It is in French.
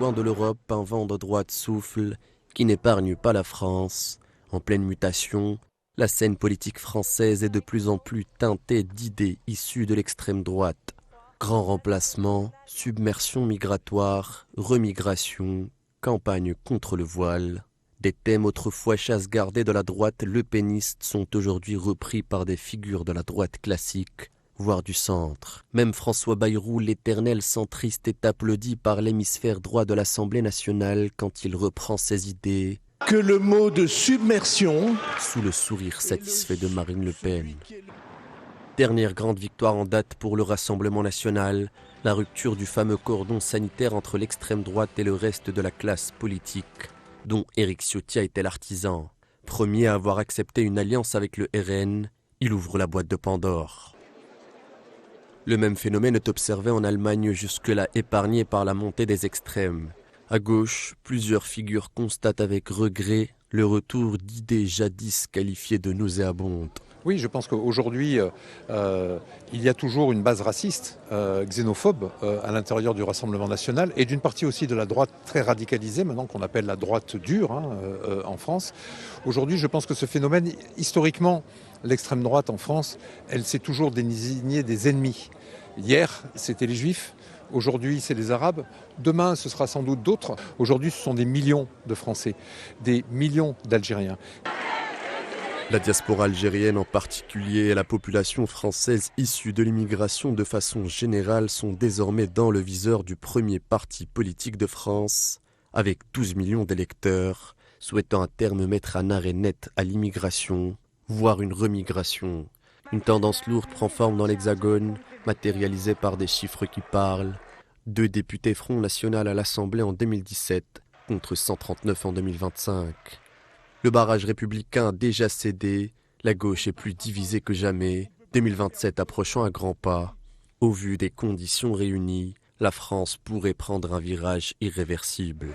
coins de l'Europe, un vent de droite souffle qui n'épargne pas la France. En pleine mutation, la scène politique française est de plus en plus teintée d'idées issues de l'extrême droite. Grand remplacement, submersion migratoire, remigration, campagne contre le voile. Des thèmes autrefois chasse gardés de la droite lepéniste sont aujourd'hui repris par des figures de la droite classique, voire du centre. Même François Bayrou, l'éternel centriste, est applaudi par l'hémisphère droit de l'Assemblée nationale quand il reprend ses idées. Que le mot de submersion, sous le sourire satisfait de Marine Le Pen. Dernière grande victoire en date pour le Rassemblement national, la rupture du fameux cordon sanitaire entre l'extrême droite et le reste de la classe politique, dont Éric Ciotti était l'artisan. Premier à avoir accepté une alliance avec le RN, il ouvre la boîte de Pandore. Le même phénomène est observé en Allemagne, jusque-là épargné par la montée des extrêmes. À gauche, plusieurs figures constatent avec regret le retour d'idées jadis qualifiées de nauséabondes. Oui, je pense qu'aujourd'hui, il y a toujours une base raciste, xénophobe, à l'intérieur du Rassemblement national et d'une partie aussi de la droite très radicalisée, maintenant qu'on appelle la droite dure en France. Aujourd'hui, je pense que ce phénomène, historiquement, l'extrême droite en France, elle s'est toujours désignée des ennemis. Hier, c'était les Juifs. Aujourd'hui, c'est les Arabes. Demain, ce sera sans doute d'autres. Aujourd'hui, ce sont des millions de Français, des millions d'Algériens. La diaspora algérienne en particulier et la population française issue de l'immigration de façon générale sont désormais dans le viseur du premier parti politique de France, avec 12 millions d'électeurs, souhaitant à terme mettre un arrêt net à l'immigration, voire une remigration. Une tendance lourde prend forme dans l'Hexagone, matérialisée par des chiffres qui parlent. 2 députés Front National à l'Assemblée en 2017, contre 139 en 2025. Le barrage républicain a déjà cédé, la gauche est plus divisée que jamais, 2027 approchant à grands pas. Au vu des conditions réunies, la France pourrait prendre un virage irréversible.